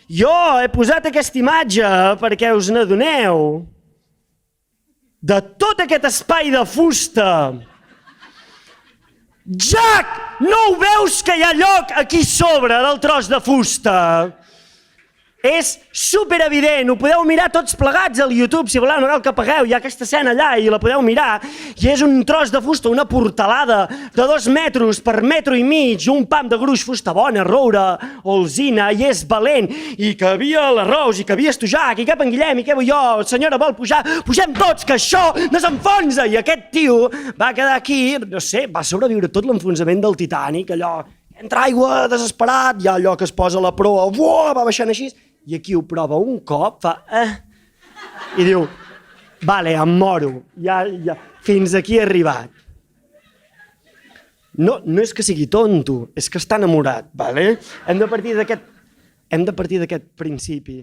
Jo he posat aquesta imatge perquè us n'adoneu. De tot aquest espai de fusta. Jack, no ho veus que hi ha lloc aquí sobre del tros de fusta? És superevident, ho podeu mirar tots plegats al YouTube, si voleu, no cal que pagueu, hi ha aquesta escena allà i la podeu mirar, i és un tros de fusta, una portalada de 2 metres per 1,5 metres, un pam de gruix, fusta bona, roure, olzina, i és valent, i que havia l'Arròs, i que havies tu, Jack, i cap en Guillem, i què vull jo, senyora vol pujar, pugem tots, que això desenfonsa, i aquest tio va quedar aquí, no sé, va sobreviure tot l'enfonsament del Titanic, allò, entra aigua desesperat, hi ha allò que es posa a la proa, va baixant així, i aquí ho prova un cop, fa... I diu, vale, em moro, ja, fins aquí he arribat. No és que sigui tonto, és que està enamorat, vale? Hem de partir d'aquest principi.